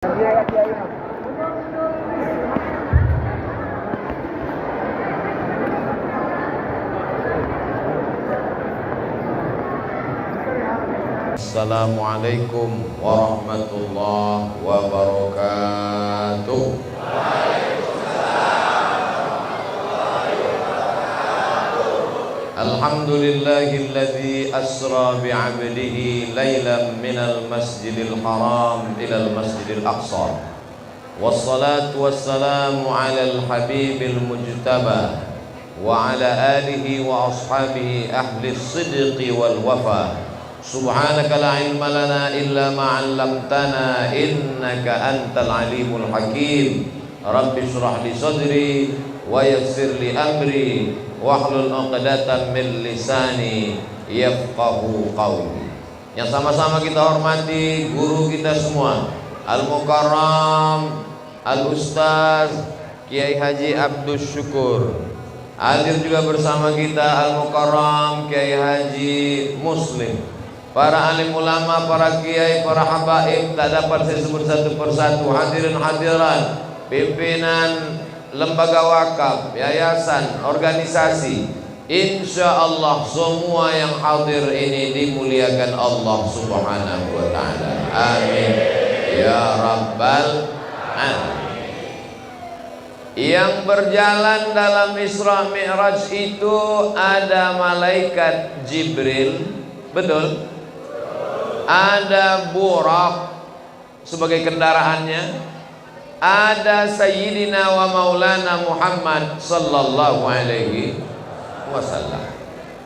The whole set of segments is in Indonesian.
Assalamualaikum warahmatullahi wabarakatuh. Alhamdulillahilladzi asra bi'abdihi laylan minal masjidil haram ilal masjidil aqsa. Wassalatu wassalamu alal habibil mujtaba wa ala alihi wa ashabihi ahli sidqi wal wafa. Subhanaka la ilma lana illa ma 'allamtana innaka antal alimul hakim. Rabbi shrah li sadri wa yassir li amri wahlul 'uqdatam min lisani yafqahu qawli. Yang sama-sama kita hormati guru kita semua, Al-Mukarram Al-Ustaz Kiai Haji Abdus Syukur. Hadir juga bersama kita Al-Mukarram Kiai Haji Muslim. Para alim ulama, para kiai, para habaib, tak dapat saya sebut satu persatu. Hadirin hadirat, pimpinan lembaga wakaf, yayasan, organisasi, insya Allah semua yang hadir ini dimuliakan Allah subhanahu wa ta'ala. Amin ya rabbal alamin. Yang berjalan dalam Isra Mi'raj itu ada malaikat Jibril, betul? Ada Burak sebagai kendaraannya, ada Sayyidina wa Maulana Muhammad sallallahu alaihi wasallam.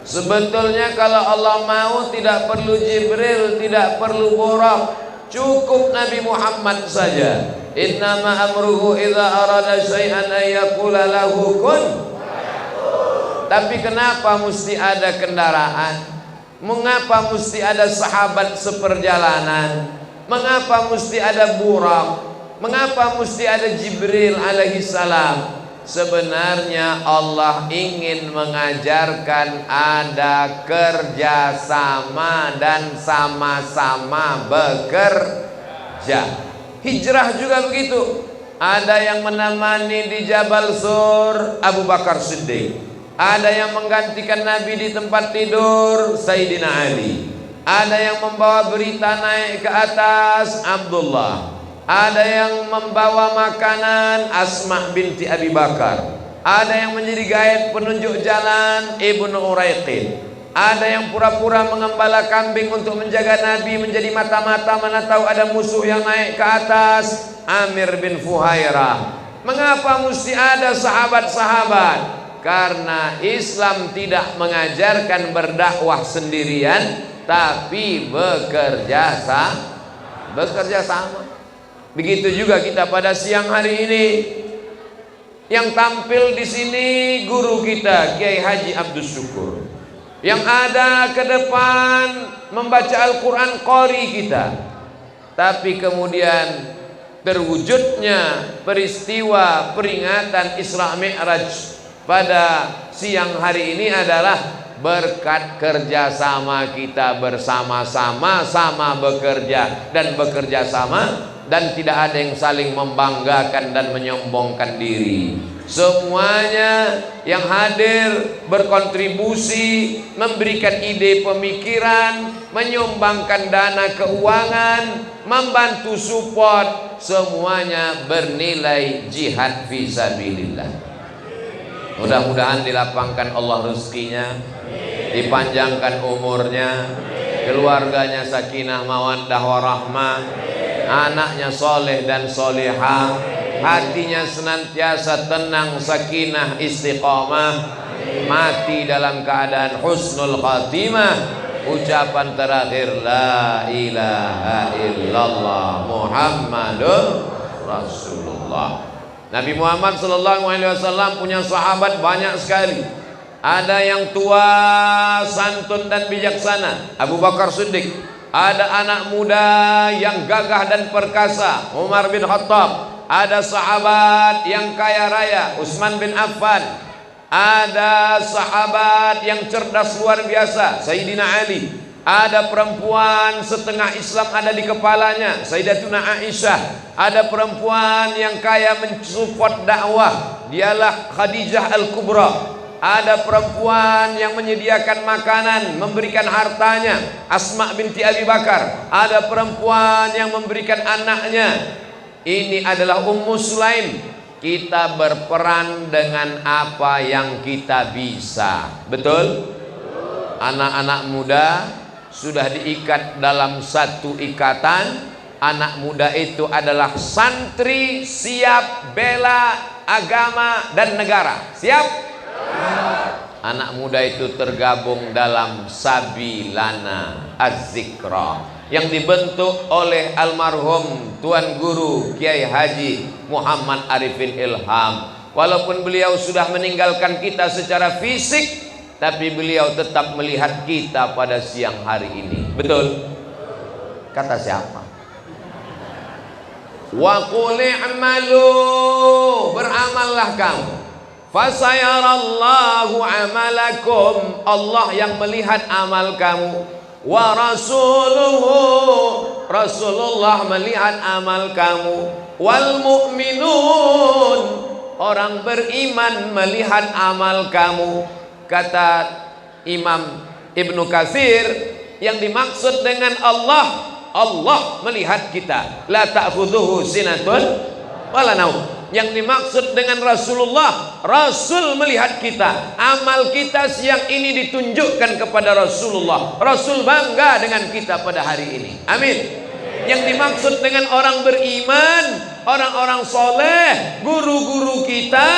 Sebetulnya kalau Allah mau tidak perlu Jibril, tidak perlu Burak, cukup Nabi Muhammad saja. Innama amruhu idza arada syai'an ay yaqula lahu kun. Tapi kenapa mesti ada kendaraan? Mengapa mesti ada sahabat seperjalanan? Mengapa mesti ada Burak? Mengapa mesti ada Jibril alaihi salam? Sebenarnya Allah ingin mengajarkan ada kerjasama dan sama-sama bekerja. Hijrah juga begitu. Ada yang menemani di Jabal Sur, Abu Bakar Siddiq. Ada yang menggantikan Nabi di tempat tidur, Sayyidina Ali. Ada yang membawa berita naik ke atas, Abdullah. Ada yang membawa makanan, Asma binti Abi Bakar. Ada yang menjadi gaib penunjuk jalan, Ibnu Uraiqid. Ada yang pura-pura mengembala kambing untuk menjaga Nabi menjadi mata-mata, mana tahu ada musuh yang naik ke atas, Amir bin Fuhairah. Mengapa mesti ada sahabat-sahabat? Karena Islam tidak mengajarkan berdakwah sendirian, tapi bekerja sama. Begitu juga kita pada siang hari ini. Yang tampil di sini guru kita Kiai Haji Abdus Syukur. Yang ada ke depan membaca Al-Quran qori kita. Tapi kemudian terwujudnya peristiwa peringatan Isra Mi'raj pada siang hari ini adalah berkat kerjasama kita bersama-sama, sama bekerja dan bekerja sama, dan tidak ada yang saling membanggakan dan menyombongkan diri. Semuanya yang hadir berkontribusi, memberikan ide pemikiran, menyumbangkan dana keuangan, membantu support, semuanya bernilai jihad fisabilillah. Mudah-mudahan dilapangkan Allah rezekinya, dipanjangkan umurnya, keluarganya sakinah mawaddah warahmah, anaknya soleh dan solehah, hatinya senantiasa tenang, sakinah, istiqamah, mati dalam keadaan husnul khatimah. Ucapan terakhir la ilaha illallah Muhammadur Rasulullah. Nabi Muhammad SAW punya sahabat banyak sekali. Ada yang tua, santun dan bijaksana, Abu Bakar Siddiq. Ada anak muda yang gagah dan perkasa, Umar bin Khattab. Ada sahabat yang kaya raya, Utsman bin Affan. Ada sahabat yang cerdas luar biasa, Sayyidina Ali. Ada perempuan setengah Islam ada di kepalanya, Sayyidatuna Aisyah. Ada perempuan yang kaya mensupport dakwah, dialah Khadijah Al-Kubra. Ada perempuan yang menyediakan makanan, memberikan hartanya, Asma binti Abi Bakar. Ada perempuan yang memberikan anaknya, ini adalah Ummu Sulaim. Kita berperan dengan apa yang kita bisa. Betul? Anak-anak muda sudah diikat dalam satu ikatan. Anak muda itu adalah santri siap bela agama dan negara. Siap? Anak muda itu tergabung dalam Sabilana Az-Zikra yang dibentuk oleh almarhum Tuan Guru Kiai Haji Muhammad Arifin Ilham. Walaupun beliau sudah meninggalkan kita secara fisik, tapi beliau tetap melihat kita pada siang hari ini. Betul? Kata siapa? Wa qul i'malu, beramallah kamu. Fasayarallahu amalakum, Allah yang melihat amal kamu. Wa rasuluhu, Rasulullah melihat amal kamu. Wal mu'minun, orang beriman melihat amal kamu. Kata Imam Ibnu Katsir, yang dimaksud dengan Allah, Allah melihat kita. La ta'khudhuhu sinatun wala naum. Yang dimaksud dengan Rasulullah, Rasul melihat kita. Amal kita siang ini ditunjukkan kepada Rasulullah. Rasul bangga dengan kita pada hari ini. Amin. Yang dimaksud dengan orang beriman, orang-orang soleh, guru-guru kita,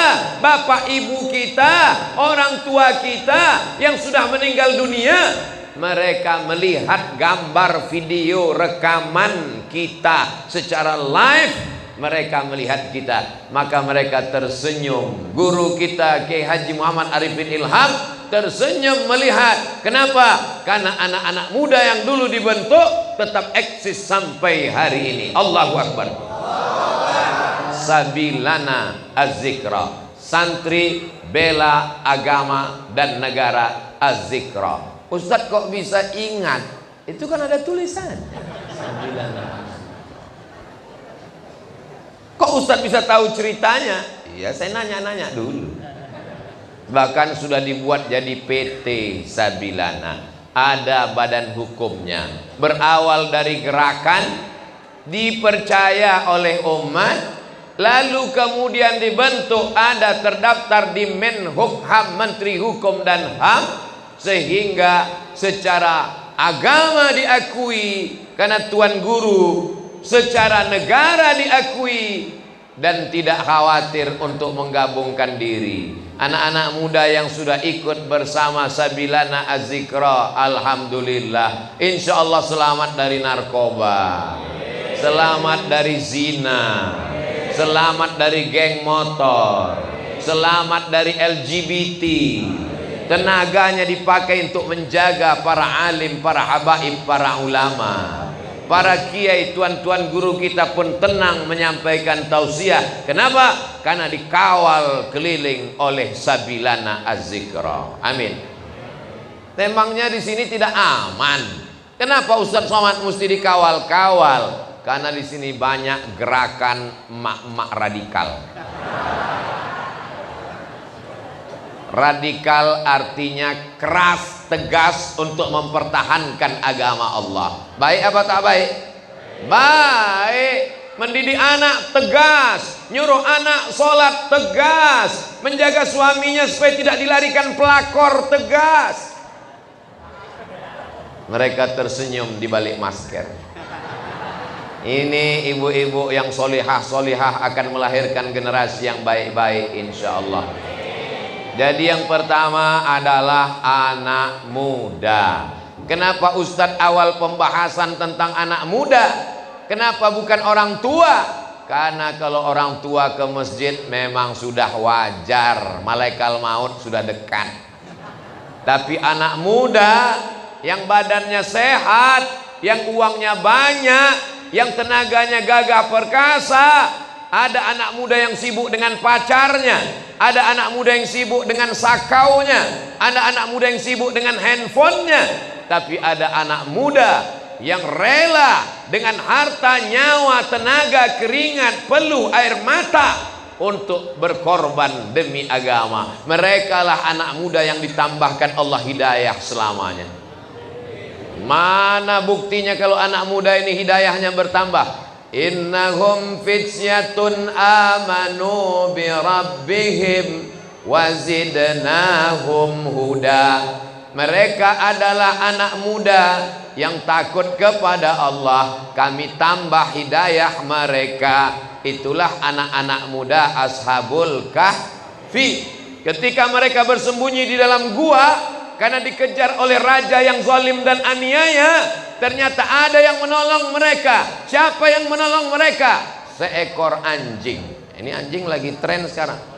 bapak ibu kita, orang tua kita yang sudah meninggal dunia, mereka melihat gambar, video, rekaman kita secara live. Mereka melihat kita, maka mereka tersenyum. Guru kita Kiai Haji Muhammad Arifin Ilham tersenyum melihat. Kenapa? Karena anak-anak muda yang dulu dibentuk tetap eksis sampai hari ini. Allahu Akbar. Sabilana Az-Zikra, santri bela agama dan negara Az-Zikra. Ustadz kok bisa ingat? Itu kan ada tulisan. Sabilana. Kok Ustadz bisa tahu ceritanya? Iya, saya nanya-nanya dulu. Bahkan sudah dibuat jadi PT Sabilana. Ada badan hukumnya. Berawal dari gerakan, dipercaya oleh umat, lalu kemudian dibentuk, ada terdaftar di Menhukham, Menteri Hukum dan HAM, sehingga secara agama diakui karena Tuan Guru, secara negara diakui, dan tidak khawatir untuk menggabungkan diri. Anak-anak muda yang sudah ikut bersama Sabilana Az-Zikra, alhamdulillah, insya Allah selamat dari narkoba, selamat dari zina, selamat dari geng motor, selamat dari LGBT. Tenaganya dipakai untuk menjaga para alim, para habaib, para ulama. Para kiai, tuan-tuan guru kita pun tenang menyampaikan tausiah. Kenapa? Karena dikawal keliling oleh Sabilana Az-Zikra. Amin. Memangnya di sini tidak aman? Kenapa Ustadz Somad mesti dikawal-kawal? Karena di sini banyak gerakan emak-emak radikal. Radikal artinya keras, tegas untuk mempertahankan agama Allah. Baik apa tak baik? Baik. Mendidik anak tegas, nyuruh anak sholat tegas, menjaga suaminya supaya tidak dilarikan pelakor tegas. Mereka tersenyum di balik masker. Ini ibu-ibu yang solihah akan melahirkan generasi yang baik-baik insya Allah. Jadi yang pertama adalah anak muda. Kenapa Ustadz awal pembahasan tentang anak muda? Kenapa bukan orang tua? Karena kalau orang tua ke masjid memang sudah wajar, malaikat maut sudah dekat. Tapi anak muda yang badannya sehat, yang uangnya banyak, yang tenaganya gagah perkasa. Ada anak muda yang sibuk dengan pacarnya, ada anak muda yang sibuk dengan sakaunya, ada anak muda yang sibuk dengan handphonenya. tapi ada anak muda yang rela dengan harta, nyawa, tenaga, keringat, peluh, air mata untuk berkorban demi agama. Mereka lah anak muda yang ditambahkan Allah hidayah selamanya. Mana buktinya kalau anak muda ini hidayahnya bertambah? Innahum fityatun amanu bi rabbihim wazidnahum huda. Mereka adalah anak muda yang takut kepada Allah, kami tambah hidayah mereka. Itulah anak-anak muda Ashabul Kahfi. Ketika mereka bersembunyi di dalam gua karena dikejar oleh raja yang zalim dan aniaya, ternyata ada yang menolong mereka. Siapa yang menolong mereka? Seekor anjing. Ini anjing lagi tren sekarang.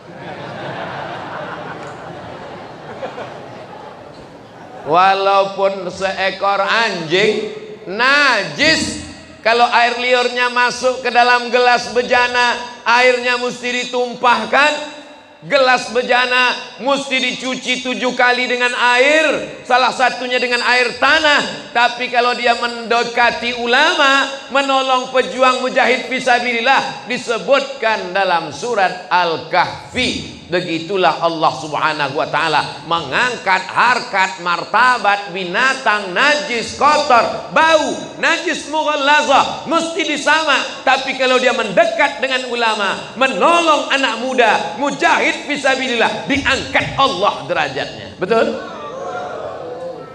Walaupun seekor anjing najis, kalau air liurnya masuk ke dalam gelas bejana, airnya mesti ditumpahkan. Gelas bejana mesti dicuci 7 kali dengan air, salah satunya dengan air tanah. Tapi kalau dia mendekati ulama, menolong pejuang mujahid fisabilillah, disebutkan dalam surat Al-Kahfi. Begitulah Allah subhanahu wa ta'ala mengangkat harkat martabat binatang najis, kotor, bau, najis mughallazah, mesti disama. Tapi kalau dia mendekat dengan ulama, menolong anak muda, mujahid fisabilillah, diangkat Allah derajatnya. Betul?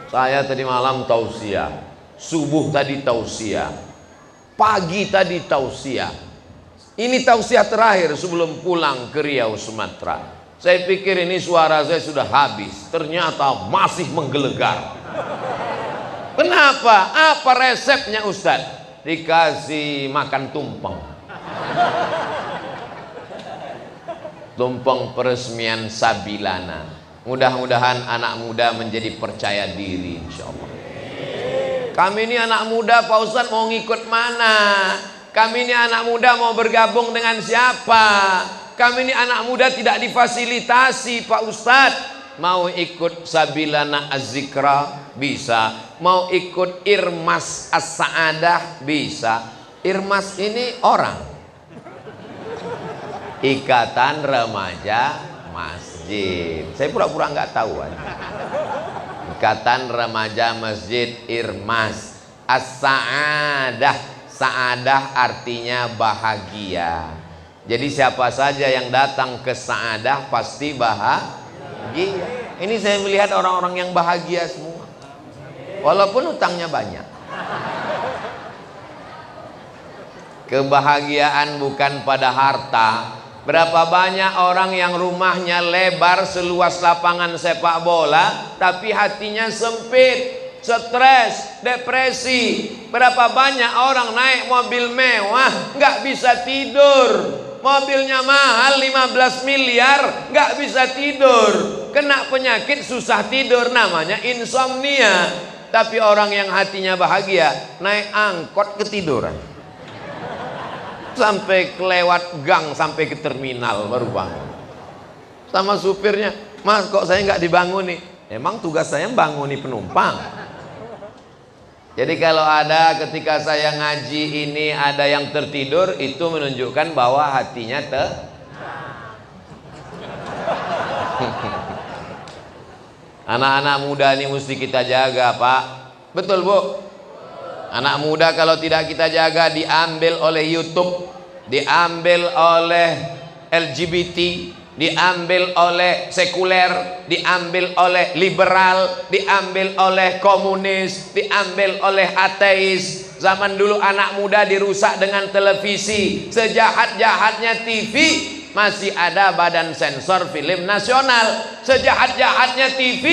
Saya tadi malam tausiah, subuh tadi tausiah, pagi tadi tausiah. Ini tausiah terakhir sebelum pulang ke Riau, Sumatera. Saya pikir ini suara saya sudah habis, ternyata masih menggelegar. Kenapa? Apa resepnya Ustadz? Dikasih makan tumpeng. Tumpeng peresmian Sabilana. Mudah-mudahan anak muda menjadi percaya diri, insya Allah. Kami ini anak muda, Pak Ustadz mau ngikut mana? Kami ini anak muda mau bergabung dengan siapa? Kami ini anak muda tidak difasilitasi, Pak Ustadz. Mau ikut Sabilana Az-Zikra? Bisa. Mau ikut Irmas As-Sa'adah? Bisa. Irmas ini orang, Ikatan Remaja Masjid. Saya pura-pura nggak tahu aja. Ikatan Remaja Masjid Irmas As-Sa'adah. Sa'adah artinya bahagia. Jadi siapa saja yang datang ke Sa'adah pasti bahagia. Ini saya melihat orang-orang yang bahagia semua, walaupun utangnya banyak. Kebahagiaan bukan pada harta. Berapa banyak orang yang rumahnya lebar seluas lapangan sepak bola, tapi hatinya sempit, stres, depresi. Berapa banyak orang naik mobil mewah nggak bisa tidur, mobilnya mahal 15 miliar nggak bisa tidur, kena penyakit susah tidur, namanya insomnia. Tapi orang yang hatinya bahagia naik angkot ketiduran, sampai kelewat gang sampai ke terminal baru bangun. Sama supirnya, Mas kok saya nggak dibangun nih? Emang tugas saya banguni penumpang. Jadi kalau ada ketika saya ngaji ini ada yang tertidur, itu menunjukkan bahwa hatinya Anak-anak muda ini mesti kita jaga, Pak. Betul, Bu? Anak muda kalau tidak kita jaga, diambil oleh YouTube, diambil oleh LGBT, diambil oleh sekuler, diambil oleh liberal, diambil oleh komunis, diambil oleh ateis. Zaman dulu anak muda dirusak dengan televisi. Sejahat-jahatnya TV, masih ada Badan Sensor Film Nasional. Sejahat-jahatnya TV,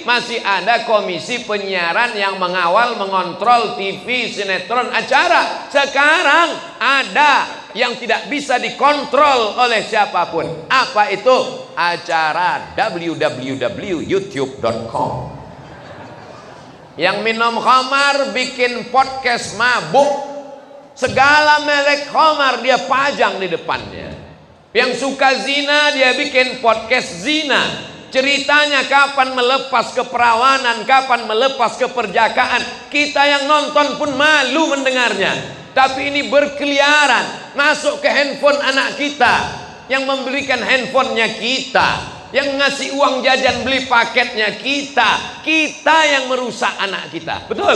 masih ada Komisi Penyiaran yang mengawal, mengontrol TV, sinetron, acara. Sekarang ada yang tidak bisa dikontrol oleh siapapun. Apa itu? Acara www.youtube.com. Yang minum khamar bikin podcast mabuk, segala merek khamar dia pajang di depannya. Yang suka zina dia bikin podcast zina. Ceritanya kapan melepas keperawanan, kapan melepas keperjakaan. Kita yang nonton pun malu mendengarnya. Tapi ini berkeliaran, masuk ke handphone anak kita. Yang membelikan handphonenya kita, yang ngasih uang jajan beli paketnya kita. Kita yang merusak anak kita. Betul?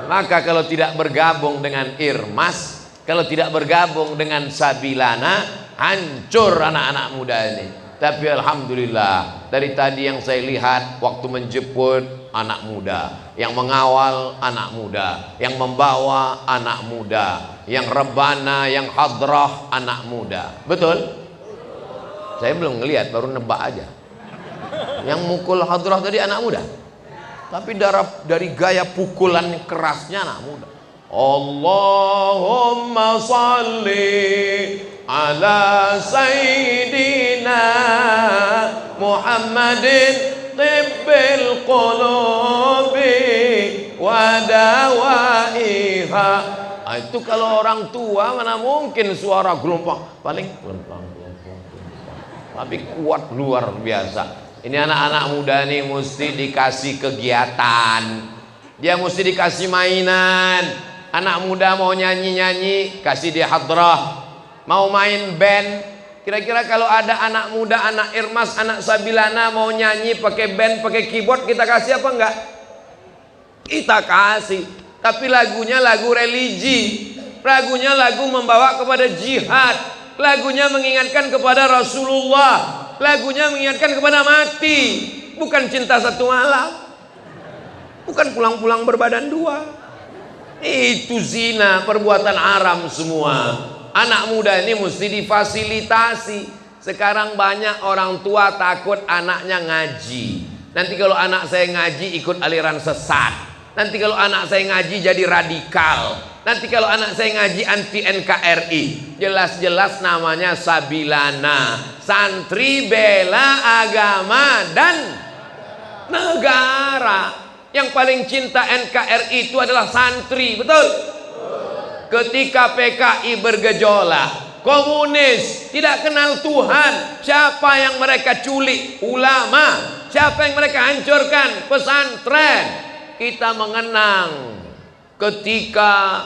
Maka kalau tidak bergabung dengan Irmas, kalau tidak bergabung dengan Sabilana, hancur anak-anak muda ini. Tapi alhamdulillah, dari tadi yang saya lihat, waktu menjemput anak muda, yang mengawal anak muda, yang membawa anak muda, yang rebana, yang hadrah anak muda. Betul? Saya belum ngelihat, baru nebak aja. Yang mukul hadrah tadi anak muda. Tapi dari gaya pukulan kerasnya anak muda. Allahumma salli ala sayyidina Muhammadin tibbil qulubi wa dawaiha. Itu kalau orang tua mana mungkin suara gelombang, paling gelombang. Tapi kuat luar biasa. Ini anak-anak muda nih mesti dikasih kegiatan, dia mesti dikasih mainan. Anak muda mau nyanyi-nyanyi, kasih dia hadrah. Mau main band, kira-kira kalau ada anak muda, anak Irmas, anak Sabilana mau nyanyi pakai band, pakai keyboard, kita kasih apa enggak? Kita kasih. Tapi lagunya lagu religi, lagunya lagu membawa kepada jihad, lagunya mengingatkan kepada Rasulullah, lagunya mengingatkan kepada mati, bukan cinta satu malam, bukan pulang-pulang berbadan dua. Itu zina, perbuatan haram semua. Anak muda ini mesti difasilitasi. Sekarang banyak orang tua takut anaknya ngaji. Nanti kalau anak saya ngaji ikut aliran sesat. Nanti kalau anak saya ngaji jadi radikal. Nanti kalau anak saya ngaji anti NKRI. Jelas-jelas namanya Sabilana, santri bela agama dan negara. Yang paling cinta NKRI itu adalah santri. Betul? Ketika PKI bergejolak, komunis tidak kenal Tuhan, siapa yang mereka culik? Ulama. Siapa yang mereka hancurkan? Pesantren. Kita mengenang ketika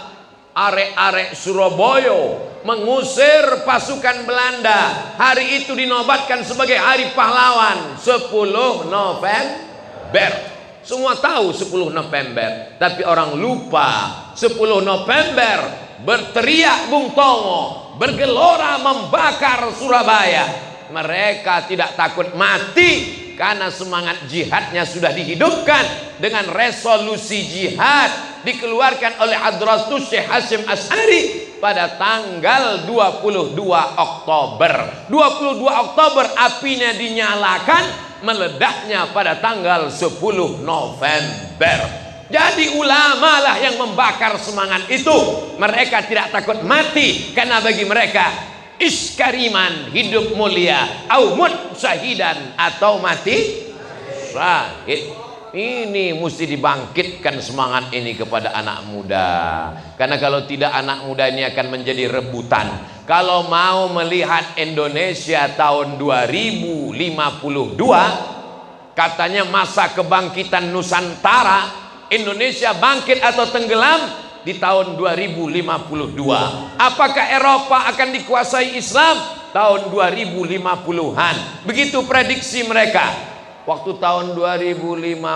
arek-arek Surabaya mengusir pasukan Belanda. Hari itu dinobatkan sebagai hari pahlawan, 10 November. Semua tahu 10 November, tapi orang lupa 10 November berteriak Bung Tomo, bergelora membakar Surabaya. Mereka tidak takut mati karena semangat jihadnya sudah dihidupkan dengan resolusi jihad dikeluarkan oleh Hadratus Syekh Hasyim Asy'ari pada tanggal 22 Oktober. 22 Oktober apinya dinyalakan, meledaknya pada tanggal 10 November. Jadi ulama lah yang membakar semangat itu. Mereka tidak takut mati karena bagi mereka iskariman, hidup mulia, au mut syahidan, atau mati syahid. Ini mesti dibangkitkan semangat ini kepada anak muda. Karena kalau tidak, anak muda ini akan menjadi rebutan. Kalau mau melihat Indonesia tahun 2052, katanya masa kebangkitan Nusantara, Indonesia bangkit atau tenggelam di tahun 2052. Apakah Eropa akan dikuasai Islam? Tahun 2050-an. Begitu prediksi mereka. Waktu tahun 2052.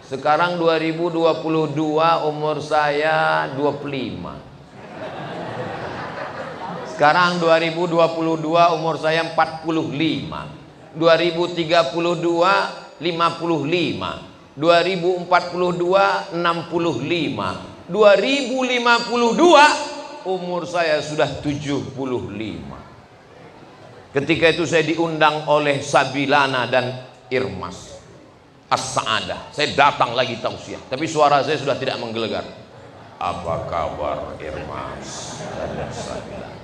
Sekarang 2022, umur saya 25. Sekarang 2022, umur saya 45. 2032 55. 2042 65. 2052 umur saya sudah 75. Ketika itu saya diundang oleh Sabilana dan Irmas As-Sa'adah. Saya datang lagi tausiah, tapi suara saya sudah tidak menggelegar. Apa kabar Irmas dan Sabilana?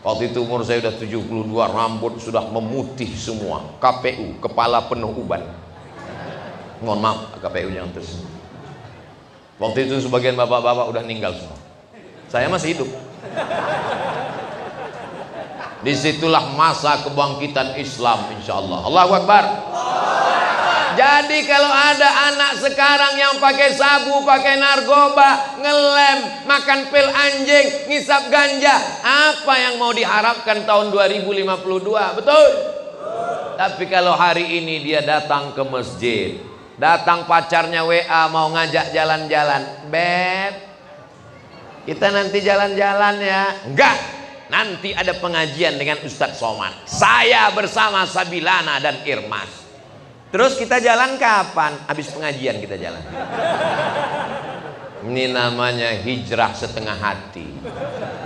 Waktu itu umur saya sudah 72, rambut sudah memutih semua. KPU, kepala penuh uban. Mohon maaf, KPU yang tersebut. Waktu itu sebagian bapak-bapak udah meninggal semua. Saya masih hidup. Disitulah masa kebangkitan Islam insyaallah. Allahu Akbar. Jadi kalau ada anak sekarang yang pakai sabu, pakai narkoba, ngelem, makan pil anjing, ngisap ganja, apa yang mau diharapkan tahun 2052? Betul? Tapi kalau hari ini dia datang ke masjid, datang pacarnya WA mau ngajak jalan-jalan, Beb, kita nanti jalan-jalan ya. Enggak, nanti ada pengajian dengan Ustadz Somad, saya bersama Sabilana dan Irmas. Terus kita jalan kapan? Habis pengajian kita jalan. Ini namanya hijrah setengah hati.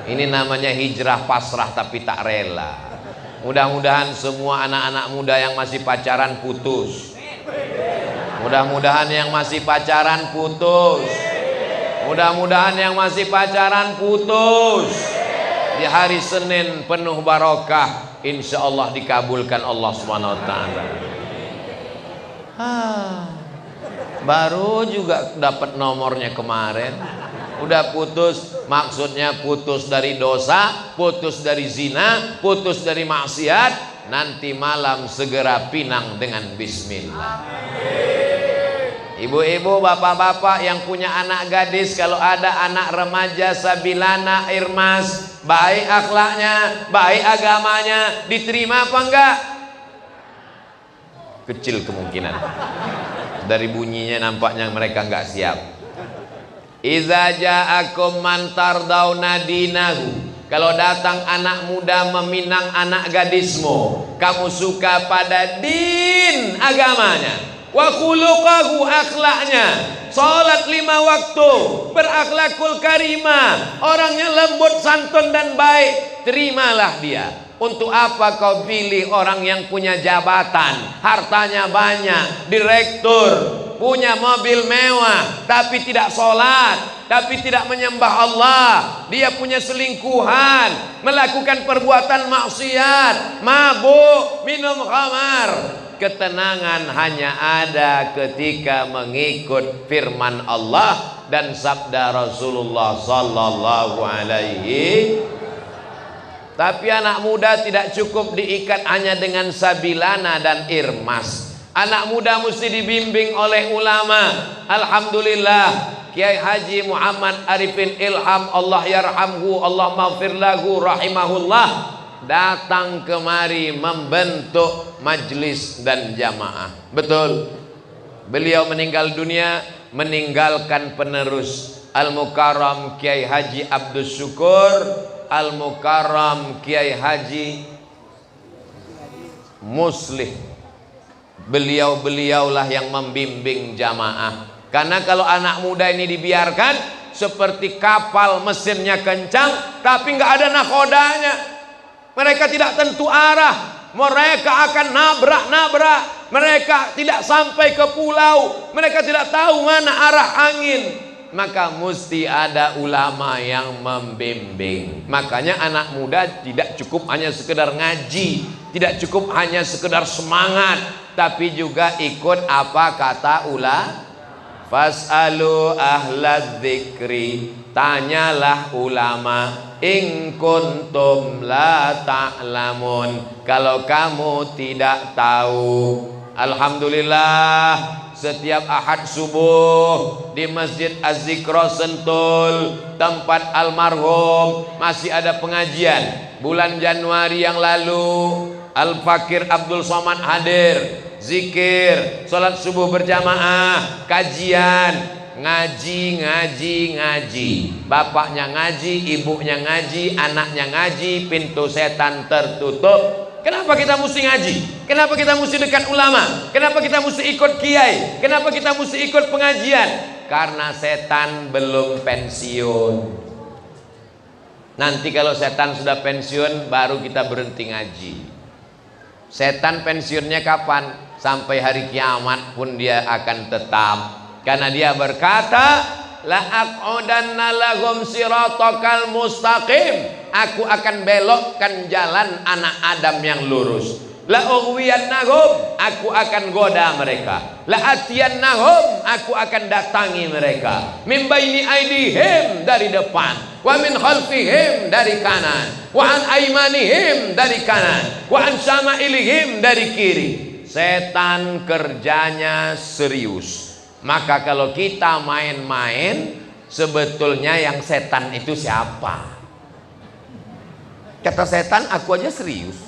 Ini namanya hijrah pasrah tapi tak rela. Mudah-mudahan semua anak-anak muda yang masih pacaran putus. Mudah-mudahan yang masih pacaran putus. Mudah-mudahan yang masih pacaran putus. Di hari Senin penuh barokah, insya Allah dikabulkan Allah Subhanahu wa Ta'ala. Baru juga dapat nomornya kemarin, udah putus. Maksudnya putus dari dosa, putus dari zina, putus dari maksiat. Nanti malam segera pinang dengan bismillah. Ibu-ibu, bapak-bapak yang punya anak gadis, kalau ada anak remaja Sabilana, Irmas, baik akhlaknya, baik agamanya, diterima apa enggak? Kecil kemungkinan. Dari bunyinya nampaknya mereka nggak siap. Iza ja'akum man tardawna dinahu. Kalau datang anak muda meminang anak gadismu, kamu suka pada din agamanya, wa khuluqahu akhlaknya, salat 5 waktu, berakhlakul karimah, orangnya lembut, santun dan baik, terimalah dia. Untuk apa kau pilih orang yang punya jabatan, hartanya banyak, direktur, punya mobil mewah, tapi tidak sholat, tapi tidak menyembah Allah, dia punya selingkuhan, melakukan perbuatan maksiat, mabuk, minum khamar. Ketenangan hanya ada ketika mengikut firman Allah dan sabda Rasulullah sallallahu alaihi. Tapi anak muda tidak cukup diikat hanya dengan Sabilana dan Irmas. Anak muda mesti dibimbing oleh ulama. Alhamdulillah, Kiai Haji Muhammad Arifin Ilham, Allah yarhamhu, Allah maghfir lahu, rahimahullah, datang kemari membentuk majlis dan jamaah. Betul. Beliau meninggal dunia meninggalkan penerus, Al-Mukarram Kiai Haji Abdus Syukur, Al-Mukarram Kiai Haji Muslih. Beliau-beliaulah yang membimbing jamaah. Karena kalau anak muda ini dibiarkan seperti kapal mesinnya kencang tapi nggak ada nakodanya, mereka tidak tentu arah, mereka akan nabrak-nabrak, mereka tidak sampai ke pulau, mereka tidak tahu mana arah angin. Maka mesti ada ulama yang membimbing. Makanya anak muda tidak cukup hanya sekedar ngaji, tidak cukup hanya sekedar semangat, tapi juga ikut apa kata ulama. Fas'alu ahlaz dzikri, tanyalah ulama, in kuntum la ta'lamun, kalau kamu tidak tahu. Alhamdulillah, setiap Ahad subuh di Masjid Az-Zikra Sentul, tempat almarhum, masih ada pengajian. Bulan Januari yang lalu Al-Fakir Abdul Somad hadir, zikir, sholat subuh berjamaah, kajian, ngaji. Bapaknya ngaji, ibunya ngaji, anaknya ngaji, pintu setan tertutup. Kenapa kita mesti ngaji? Kenapa kita mesti dekat ulama? Kenapa kita mesti ikut kiai? Kenapa kita mesti ikut pengajian? Karena setan belum pensiun. Nanti kalau setan sudah pensiun, baru kita berhenti ngaji. Setan pensiunnya kapan? Sampai hari kiamat pun dia akan tetap. Karena dia berkata, la aq'udanna lahum siratakal mustaqim, aku akan belokkan jalan anak Adam yang lurus. La ughwiyannahum, aku akan goda mereka. La atiyannahum, aku akan datangi mereka. Min baini aidihim, dari depan. Wa min khalfihim, dari kanan. Wa an aymanihim, dari kanan. Wa an syama'ilihim, dari kiri. Setan kerjanya serius. Maka kalau kita main-main, sebetulnya yang setan itu siapa? Kata setan, aku aja serius.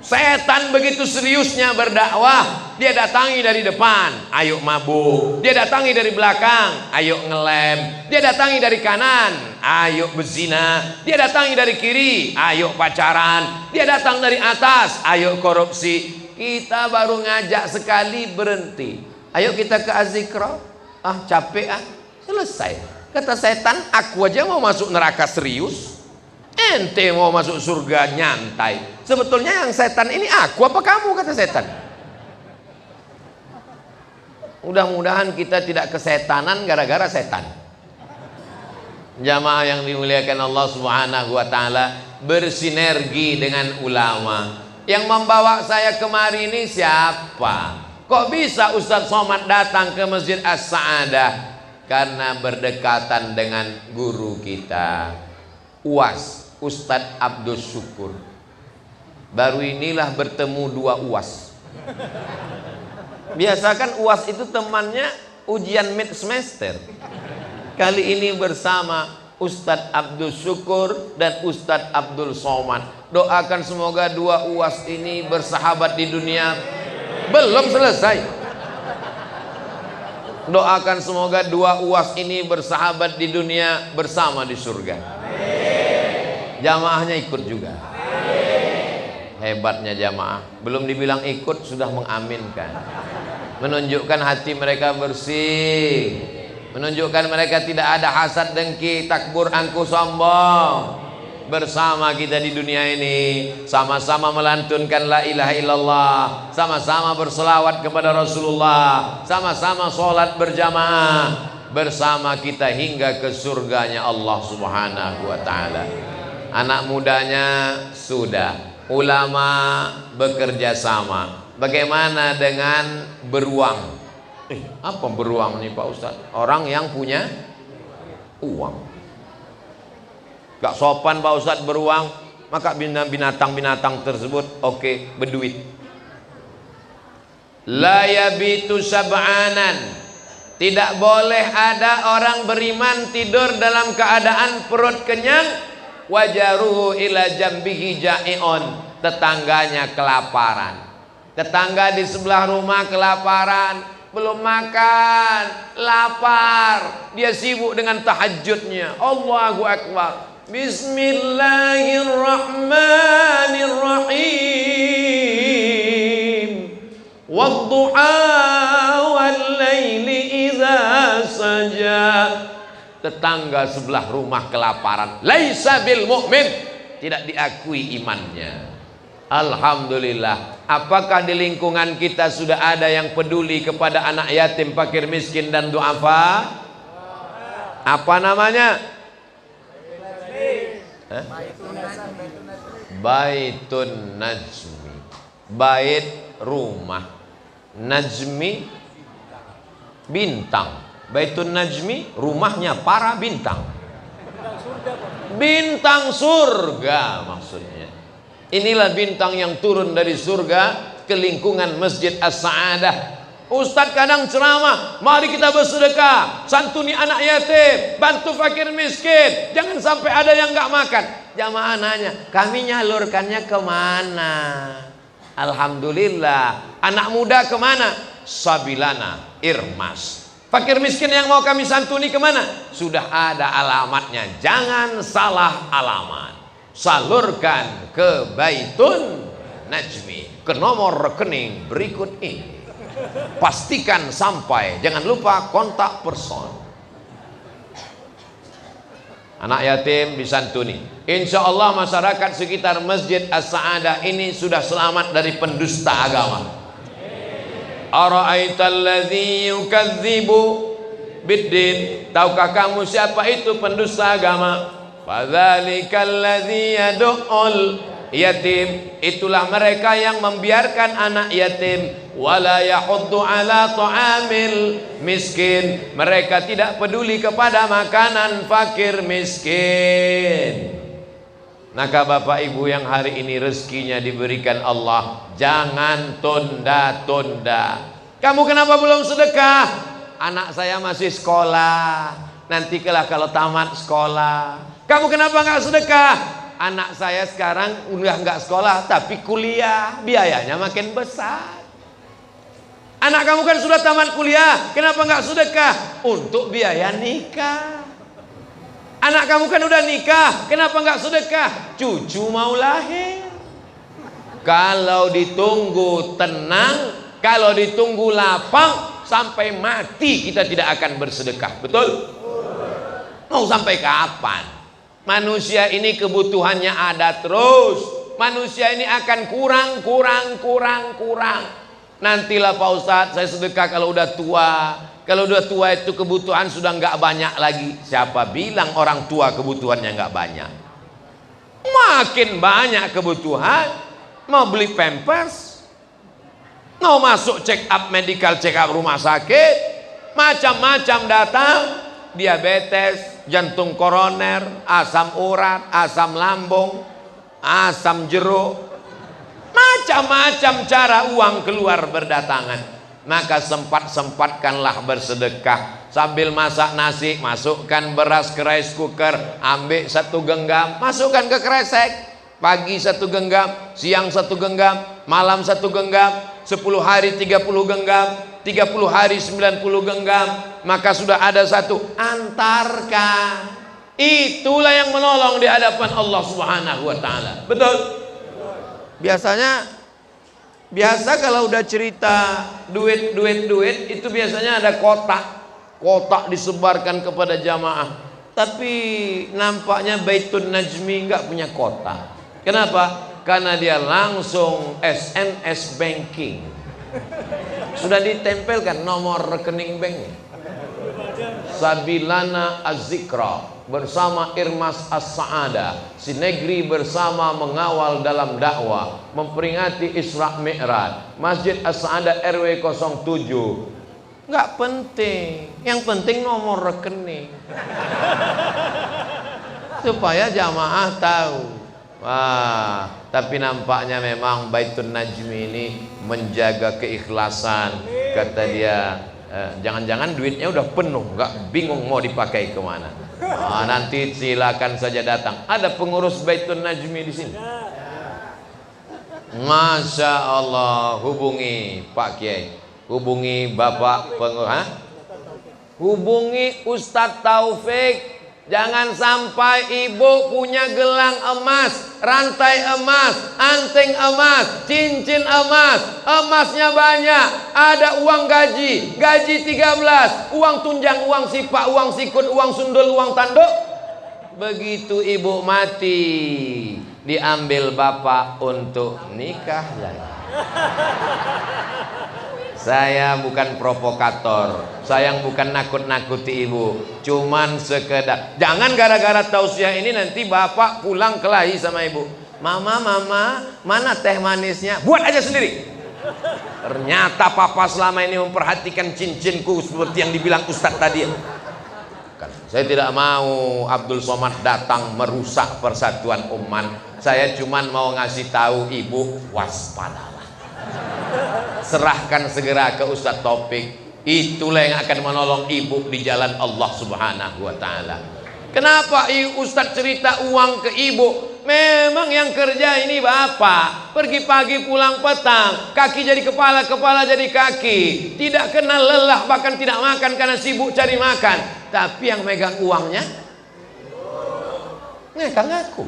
Setan begitu seriusnya berdakwah, dia datangi dari depan, ayo mabuk. Dia datangi dari belakang, ayo ngelem. Dia datangi dari kanan, ayo berzina. Dia datangi dari kiri, ayo pacaran. Dia datang dari atas, ayo korupsi. Kita baru ngajak sekali berhenti. Ayo kita ke azikra. Ah capek ah, selesai. Kata setan, aku aja mau masuk neraka serius. Ente mau masuk surga nyantai. Sebetulnya yang setan ini aku apa kamu, kata setan. Mudah-mudahan kita tidak kesetanan gara-gara setan. Jamaah yang dimuliakan Allah Subhanahu wa taala, bersinergi dengan ulama. Yang membawa saya kemari ini siapa? Kok bisa Ustadz Somad datang ke Masjid As-Sa'adah? Karena berdekatan dengan guru kita, UAS, Ustadz Abdul Syukur. Baru inilah bertemu dua UAS. Biasakan UAS itu temannya ujian mid semester. Kali ini bersama Ustadz Abdul Syukur dan Ustadz Abdul Somad. Doakan semoga dua UAS ini bersahabat di dunia. Belum selesai. Doakan semoga dua UAS ini bersahabat di dunia, bersama di surga. Jamaahnya ikut juga. Hebatnya jamaah, belum dibilang ikut sudah mengaminkan. Menunjukkan hati mereka bersih, menunjukkan mereka tidak ada hasad, dengki, takbur, angkuh, sombong. Bersama kita di dunia ini, sama-sama melantunkan la ilaha illallah, sama-sama berselawat kepada Rasulullah, sama-sama sholat berjamaah, bersama kita hingga ke surganya Allah Subhanahu wa ta'ala. Anak mudanya sudah, ulama bekerja sama. Bagaimana dengan beruang? Apa beruang nih Pak Ustadz? Orang yang punya uang. Gak sopan Pak Ustadz beruang, maka binatang-binatang tersebut oke, berduit. La yabitu sab'anan, tidak boleh ada orang beriman tidur dalam keadaan perut kenyang. Wajaruhu ila jambihi ja'i'un, tetangganya kelaparan. Tetangga di sebelah rumah kelaparan, belum makan, lapar, dia sibuk dengan tahajudnya. Allahu Akbar. Bismillahirrahmanirrahim. Wadduha wal laili idza saja. Tetangga sebelah rumah kelaparan, laisa bil mu'min, tidak diakui imannya. Alhamdulillah. Apakah di lingkungan kita sudah ada yang peduli kepada anak yatim, fakir miskin dan du'afa? Apa namanya? Baitun Najmi. Bait rumah, Najmi bintang. Baitun Najmi rumahnya para bintang. Bintang surga maksudnya. Inilah bintang yang turun dari surga ke lingkungan Masjid As-Sa'adah. Ustadz kadang ceramah, mari kita bersedekah, santuni anak yatim, bantu fakir miskin, jangan sampai ada yang nggak makan. Jamaah nanya, kami nyalurkannya kemana? Alhamdulillah. Anak muda kemana? Sabilana, Irmas. Fakir miskin yang mau kami santuni kemana? Sudah ada alamatnya, jangan salah alamat. Salurkan ke Baitun Najmi, ke nomor rekening berikut ini. Pastikan sampai, jangan lupa kontak person. Anak yatim disantuni. Insya Allah masyarakat sekitar Masjid As-Sa'adah ini sudah selamat dari pendusta agama. Ara'aital ladzi yukadzibu biddin, tahukah kamu siapa itu pendusta agama? Fadzalikal ladzi yad'ul yatim. Itulah mereka yang membiarkan anak yatim. Wala yahuddu ala ta'amil miskin. Mereka tidak peduli kepada makanan fakir miskin. Maka Bapak Ibu yang hari ini rezekinya diberikan Allah, jangan tunda-tunda. Kamu kenapa belum sedekah? Anak saya masih sekolah, nanti kalau tamat sekolah. Kamu kenapa nggak sedekah? Anak saya sekarang udah nggak sekolah tapi kuliah, biayanya makin besar. Anak kamu kan sudah tamat kuliah, kenapa nggak sedekah? Untuk biaya nikah. Anak kamu kan udah nikah, kenapa nggak sedekah? Cucu mau lahir. Kalau ditunggu tenang, kalau ditunggu lapang, sampai mati kita tidak akan bersedekah. Betul? Mau sampai kapan? Manusia ini kebutuhannya ada terus. Manusia ini akan kurang. Nantilah Pak Ustadz, saya sedekah kalau udah tua. Kalau udah tua itu kebutuhan sudah nggak banyak lagi. Siapa bilang orang tua kebutuhannya nggak banyak? Makin banyak kebutuhan. Mau beli pampers, mau masuk check up, medical check up rumah sakit, macam-macam datang. Diabetes, jantung koroner, asam urat, asam lambung, asam jeruk, macam-macam cara uang keluar berdatangan. Maka sempat-sempatkanlah bersedekah. Sambil masak nasi, masukkan beras ke rice cooker, ambil 1 genggam, masukkan ke kresek. Pagi 1 genggam, siang 1 genggam, malam 1 genggam, 10 hari 30 genggam, 30 hari 90 genggam. Maka sudah ada 1, antarkan. Itulah yang menolong di hadapan Allah Subhanahu wa ta'ala. Betul? Biasa kalau udah cerita duit itu biasanya ada kotak disebarkan kepada jamaah. Tapi nampaknya Baitun Najmi nggak punya kotak. Kenapa? Karena dia langsung SNS banking. Sudah ditempelkan nomor rekening banknya. Sabilana Az-Zikra bersama Irmas As-Saada, Sinegri bersama mengawal dalam dakwah, memperingati Isra Mi'raj, Masjid As-Saada RW 07. Nggak penting, yang penting nomor rekening supaya jamaah tahu. Wah, tapi nampaknya memang Baitun Najmi ini menjaga keikhlasan. Kata dia, jangan-jangan duitnya udah penuh, nggak bingung mau dipakai kemana. Nanti silakan saja datang. Ada pengurus Baitun Najmi di sini. Masya Allah, hubungi Pak Kiai, hubungi Bapak pengurus, hubungi Ustadz Taufik. Jangan sampai ibu punya gelang emas, rantai emas, anting emas, cincin emas, emasnya banyak, ada uang gaji 13, uang tunjang, uang sipak, uang sikut, uang sundul, uang tanduk. Begitu ibu mati, diambil bapak untuk nikah lagi. Saya bukan provokator, saya bukan nakut-nakuti ibu, cuman sekedar jangan gara-gara tausiah ini nanti bapak pulang kelahi sama ibu. Mama, mana teh manisnya? Buat aja sendiri. Ternyata papa selama ini memperhatikan cincinku seperti yang dibilang Ustadz tadi. Saya tidak mau Abdul Somad datang merusak persatuan umat. Saya cuman mau ngasih tahu ibu, waspadalah. Serahkan segera ke Ustadz Taufik. Itulah yang akan menolong ibu di jalan Allah Subhanahu wa ta'ala. Kenapa Ustadz cerita uang ke ibu? Memang yang kerja ini bapak, pergi pagi pulang petang, kaki jadi kepala, kepala jadi kaki, tidak kenal lelah, bahkan tidak makan karena sibuk cari makan. Tapi yang megang uangnya megang aku.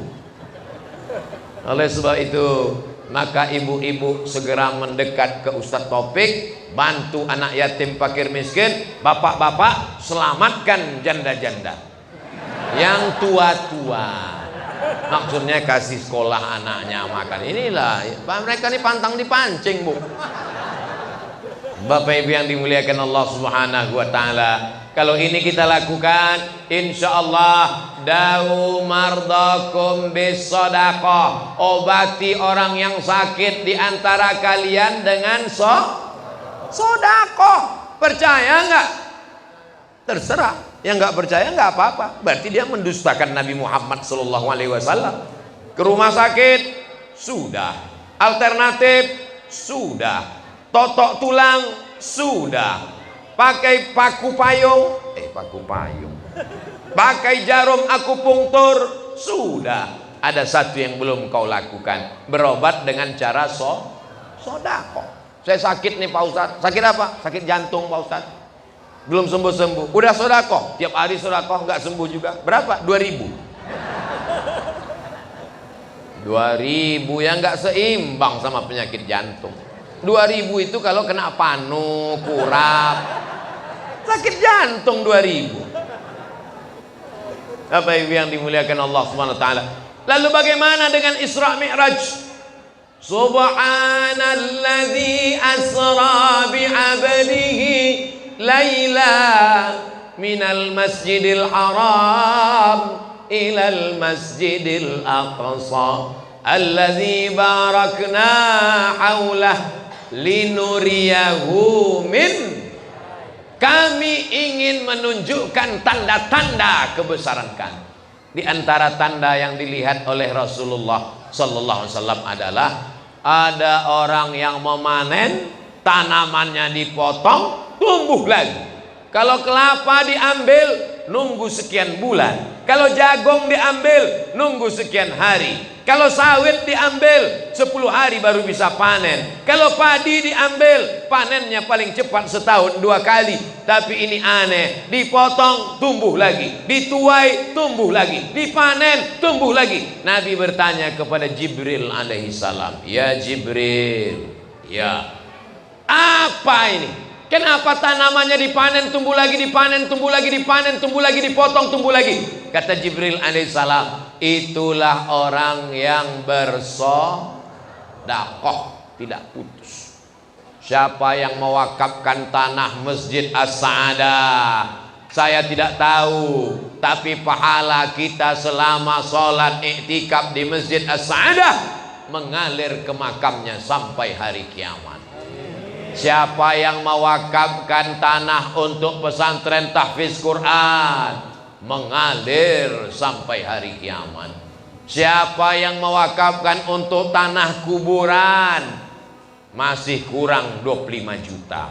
Oleh sebab itu, maka ibu-ibu segera mendekat ke Ustadz Taufik, bantu anak yatim fakir miskin, bapak-bapak selamatkan janda-janda yang tua-tua. Maksudnya kasih sekolah anaknya, makan. Inilah mereka ini pantang dipancing, Bu. Bapak Ibu yang dimuliakan Allah Subhanahu wa ta'ala, Kalau ini kita lakukan, insya Allah dawu mardakum bisodaqah, obati orang yang sakit di antara kalian dengan sodaqah. Percaya nggak? Terserah. Yang nggak percaya nggak apa-apa. Berarti dia mendustakan Nabi Muhammad SAW. Ke rumah sakit sudah, alternatif sudah, totok tulang sudah, pakai paku payung, pakai jarum akupunktur sudah. Ada satu yang belum kau lakukan, berobat dengan cara sodaqah. Saya sakit nih Pak Ustadz. Sakit apa? Sakit jantung Pak Ustadz. Belum sembuh-sembuh. Udah sodaqah, tiap hari sodaqah, nggak sembuh juga. Berapa? 2.000. 2.000 yang nggak seimbang sama penyakit jantung. 2.000 itu kalau kena panu, kurap, sakit jantung 2.000. Apa yang dimuliakan Allah Subhanahu wa taala. Lalu bagaimana dengan Isra Mi'raj? Subhanalladzi asra bi 'abdihi laila minal masjidil haram ilal masjidil aqsa alladzi barakna haulah linuriyahu min. Kami ingin menunjukkan tanda-tanda kebesaran kami. Di antara tanda yang dilihat oleh Rasulullah sallallahu alaihi wasallam adalah ada orang yang memanen, tanamannya dipotong, tumbuh lagi. Kalau kelapa diambil, nunggu sekian bulan. Kalau jagung diambil, nunggu sekian hari. Kalau sawit diambil, 10 hari baru bisa panen. Kalau padi diambil, panennya paling cepat setahun 2 kali. Tapi ini aneh, dipotong tumbuh lagi, dituai tumbuh lagi, dipanen tumbuh lagi. Nabi bertanya kepada Jibril alaihissalam, ya Jibril, ya apa ini? Kenapa tanamannya dipanen, tumbuh lagi, dipanen, tumbuh lagi, dipanen, tumbuh lagi, dipotong, tumbuh lagi? Kata Jibril alaihissalam, itulah orang yang bersedekah tidak putus. Siapa yang mewakafkan tanah Masjid As-Sa'adah, saya tidak tahu, tapi pahala kita selama sholat iktikaf di Masjid As-Sa'adah mengalir ke makamnya sampai hari kiamat. Siapa yang mewakafkan tanah untuk pesantren tahfiz Quran, mengalir sampai hari kiamat. Siapa yang mewakafkan untuk tanah kuburan, masih kurang 25 juta.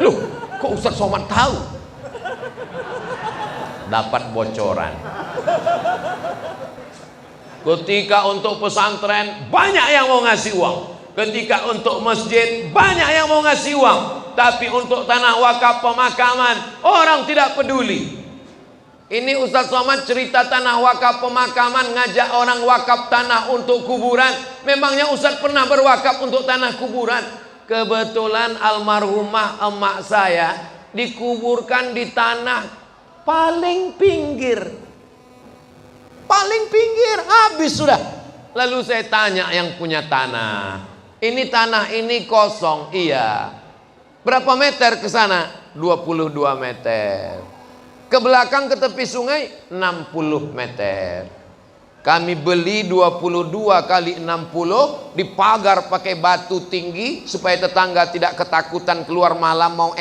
Loh, kok Ustaz Somad tahu? Dapat bocoran. Ketika untuk pesantren banyak yang mau ngasih uang. Ketika untuk masjid banyak yang mau ngasih uang. Tapi untuk tanah wakaf pemakaman orang tidak peduli. Ini Ustaz Somad cerita tanah wakaf pemakaman, ngajak orang wakaf tanah untuk kuburan. Memangnya Ustaz pernah berwakaf untuk tanah kuburan? Kebetulan almarhumah emak saya dikuburkan di tanah paling pinggir. Paling pinggir, habis sudah. Lalu saya tanya yang punya tanah, ini tanah ini kosong? Iya. Berapa meter ke sana? 22 meter. Ke belakang ke tepi sungai 60 meter. Kami beli 22 kali 60, dipagar pakai batu tinggi supaya tetangga tidak ketakutan keluar malam mau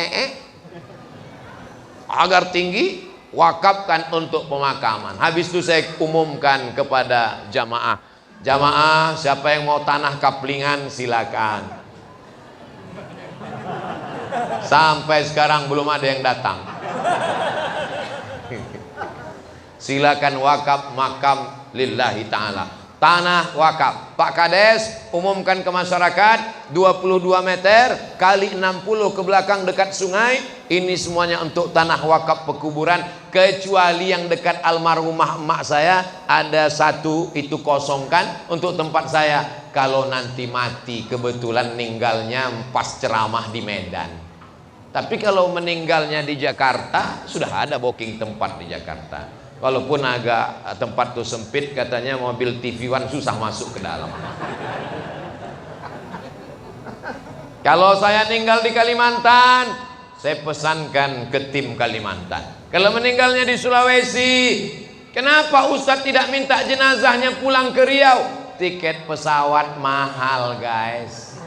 agar tinggi, wakafkan untuk pemakaman. Habis itu saya umumkan kepada jamaah. Jamaah, siapa yang mau tanah kaplingan silakan. Sampai sekarang belum ada yang datang. Silakan wakaf makam lillahi ta'ala. Tanah wakaf. Pak Kades umumkan ke masyarakat 22 meter kali 60 ke belakang dekat sungai. Ini semuanya untuk tanah wakaf pekuburan. Kecuali yang dekat almarhumah emak saya ada satu, itu kosongkan untuk tempat saya. Kalau nanti mati kebetulan meninggalnya pas ceramah di Medan. Tapi kalau meninggalnya di Jakarta sudah ada booking tempat di Jakarta. Walaupun agak tempat tuh sempit, katanya mobil TV One susah masuk ke dalam. Kalau saya tinggal di Kalimantan, saya pesankan ke tim Kalimantan. Kalau meninggalnya di Sulawesi, kenapa Ustadz tidak minta jenazahnya pulang ke Riau? Tiket pesawat mahal guys.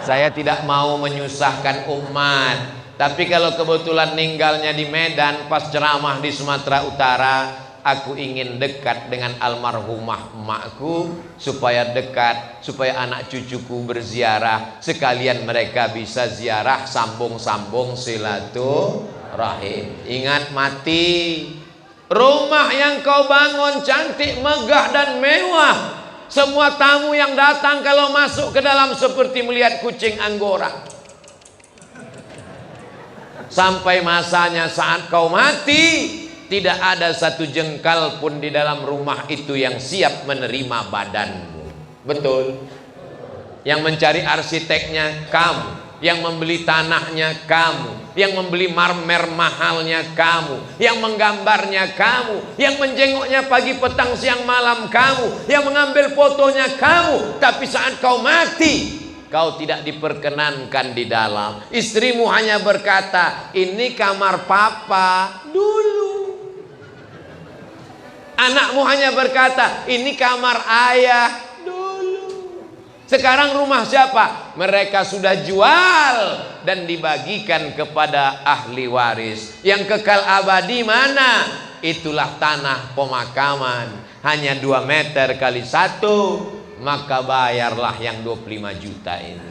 Saya tidak mau menyusahkan umat. Tapi kalau kebetulan ninggalnya di Medan pas ceramah di Sumatera Utara, aku ingin dekat dengan almarhumah emakku, supaya dekat, supaya anak cucuku berziarah, sekalian mereka bisa ziarah, sambung-sambung silaturahim. Ingat mati, rumah yang kau bangun cantik, megah dan mewah. Semua tamu yang datang kalau masuk ke dalam seperti melihat kucing Anggora. Sampai masanya saat kau mati, tidak ada satu jengkal pun di dalam rumah itu yang siap menerima badanmu. Betul? Yang mencari arsiteknya kamu, yang membeli tanahnya kamu, yang membeli marmer mahalnya kamu, yang menggambarnya kamu, yang menjenguknya pagi petang siang malam kamu, yang mengambil fotonya kamu. Tapi saat kau mati, kau tidak diperkenankan di dalam. Istrimu hanya berkata, ini kamar papa dulu. Anakmu hanya berkata, ini kamar ayah dulu. Sekarang rumah siapa? Mereka sudah jual dan dibagikan kepada ahli waris. Yang kekal abadi mana? Itulah tanah pemakaman, hanya 2 meter kali 1. Maka bayarlah yang 25 juta ini.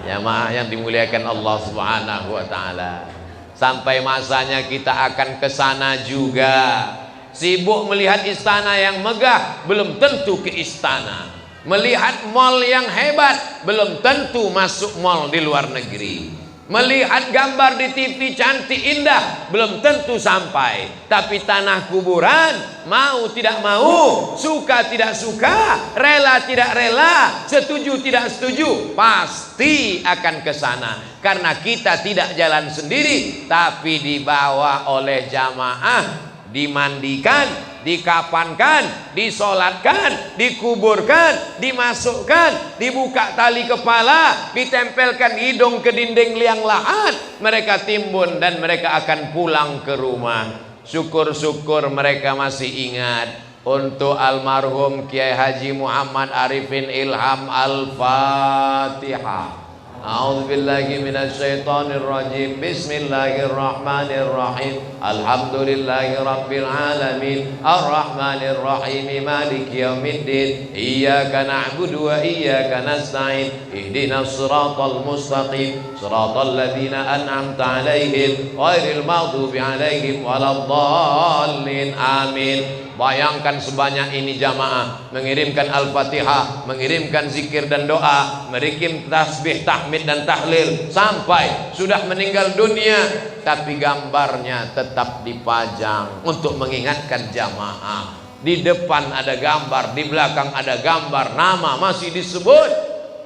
Ya maaf yang dimuliakan Allah Subhanahu wa taala. Sampai masanya kita akan ke sana juga. Sibuk melihat istana yang megah, belum tentu ke istana. Melihat mall yang hebat, belum tentu masuk mall di luar negeri. Melihat gambar di TV cantik indah, belum tentu sampai. Tapi tanah kuburan, mau tidak mau, suka tidak suka, rela tidak rela, setuju tidak setuju, pasti akan ke sana. Karena kita tidak jalan sendiri, tapi dibawa oleh jamaah, dimandikan, dikafankan, disolatkan, dikuburkan, dimasukkan, dibuka tali kepala, ditempelkan hidung ke dinding liang lahat. Mereka timbun dan mereka akan pulang ke rumah. Syukur-syukur mereka masih ingat. Untuk almarhum Kiai Haji Muhammad Arifin Ilham, Al-Fatihah. A'udzubillahi minasyaitonir rajim. Bismillahirrahmanirrahim. Alhamdulillahi rabbil alamin. Arrahmanir rahim. Maliki yaumiddin. Iyyaka na'budu wa iyyaka nasta'in. Ihdinas siratal mustaqim. Siratal ladzina an'amta 'alaihim ghairil maghdubi 'alaihim waladdallin. Amin. Bayangkan sebanyak ini jamaah mengirimkan Al-Fatihah, mengirimkan zikir dan doa, mengirim tasbih, tahmid dan tahlil, sampai sudah meninggal dunia, tapi gambarnya tetap dipajang untuk mengingatkan jamaah. Di depan ada gambar, di belakang ada gambar, nama masih disebut.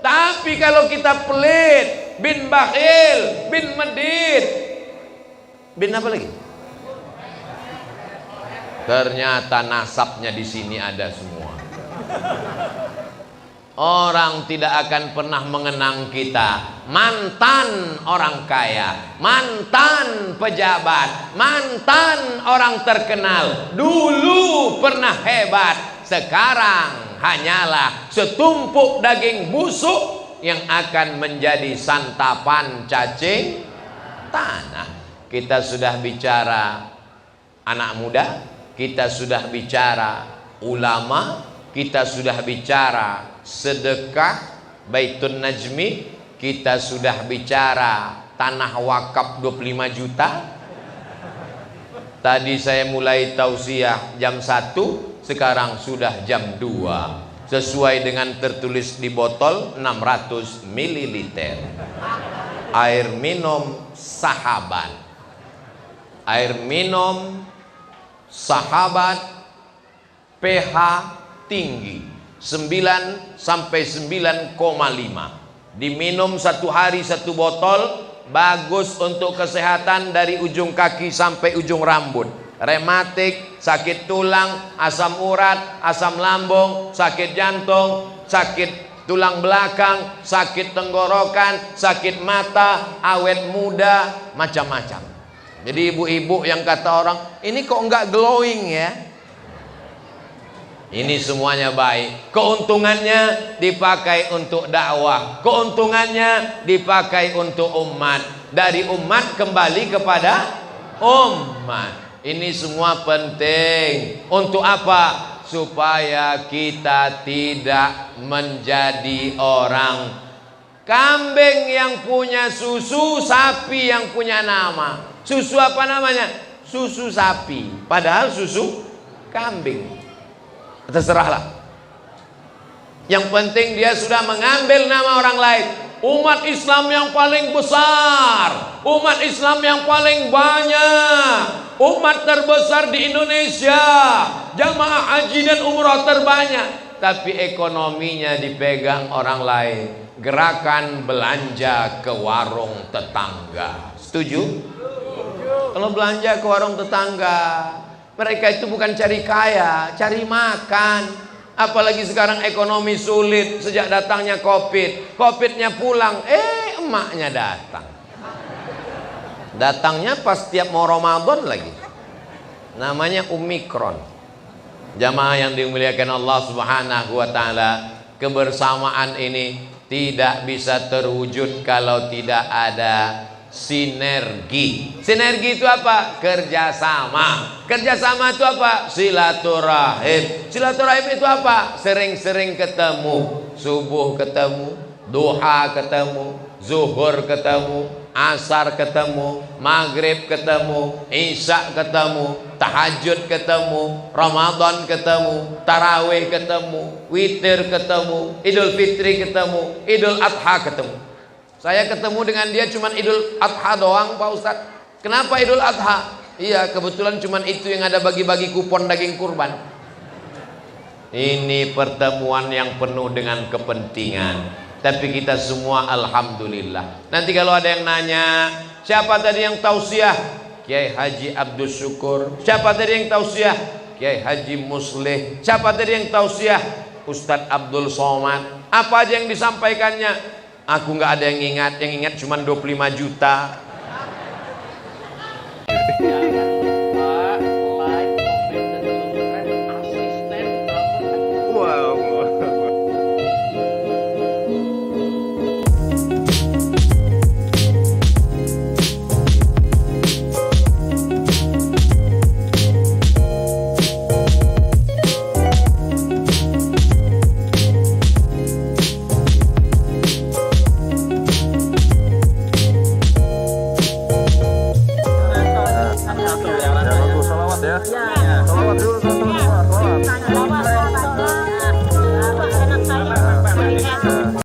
Tapi kalau kita pelit, bin bakhil, bin medit, bin apa lagi? Ternyata nasabnya di sini ada semua. Orang tidak akan pernah mengenang kita. Mantan orang kaya, mantan pejabat, mantan orang terkenal, dulu pernah hebat, sekarang hanyalah setumpuk daging busuk yang akan menjadi santapan cacing tanah. Kita sudah bicara anak muda, kita sudah bicara ulama, kita sudah bicara sedekah Baitun Najmi, kita sudah bicara tanah wakaf 25 juta. Tadi saya mulai tausiah jam 1, sekarang sudah jam 2. Sesuai dengan tertulis di botol 600 ml. Air minum sahabat. Air minum sahabat pH tinggi 9 sampai 9,5. Diminum 1 hari 1 botol, bagus untuk kesehatan dari ujung kaki sampai ujung rambut. Rematik, sakit tulang, asam urat, asam lambung, sakit jantung, sakit tulang belakang, sakit tenggorokan, sakit mata, awet muda, macam-macam. Jadi ibu-ibu yang kata orang, ini kok enggak glowing ya? Ini semuanya baik. Keuntungannya dipakai untuk dakwah, keuntungannya dipakai untuk umat. Dari umat kembali kepada umat. Ini semua penting. Untuk apa? Supaya kita tidak menjadi orang kambing yang punya susu, sapi yang punya nama. Susu apa namanya? Susu sapi, padahal susu kambing. Terserahlah. Yang penting dia sudah mengambil nama orang lain. Umat Islam yang paling besar, umat Islam yang paling banyak, umat terbesar di Indonesia, jamaah haji dan umrah terbanyak, tapi ekonominya dipegang orang lain. Gerakan belanja ke warung tetangga. Setuju? Kalau belanja ke warung tetangga, mereka itu bukan cari kaya, cari makan. Apalagi sekarang ekonomi sulit sejak datangnya Covid. Covidnya pulang, emaknya datang. Datangnya pas tiap mau Ramadan lagi. Namanya Omikron. Jamaah yang dimuliakan Allah Subhanahu wa taala, kebersamaan ini tidak bisa terwujud kalau tidak ada sinergi. Sinergi itu apa? Kerjasama. Kerjasama itu apa? Silaturahim. Silaturahim itu apa? Sering-sering ketemu. Subuh ketemu, duha ketemu, zuhur ketemu, asar ketemu, maghrib ketemu, isya ketemu, tahajud ketemu, Ramadan ketemu, tarawih ketemu, witir ketemu, Idul Fitri ketemu, Idul Adha ketemu. Saya ketemu dengan dia cuman Idul Adha doang, Pak Ustadz. Kenapa Idul Adha? Iya, kebetulan cuman itu yang ada bagi-bagi kupon daging kurban. Ini pertemuan yang penuh dengan kepentingan. Tapi kita semua alhamdulillah. Nanti kalau ada yang nanya, siapa tadi yang tausiah? Kiai Haji Abdul Syukur. Siapa tadi yang tausiah? Kiai Haji Muslih. Siapa tadi yang tausiah? Ustadz Abdul Somad. Apa aja yang disampaikannya? Aku nggak ada yang ingat cuma 25 juta. Ya. Salawat dulu, salawat.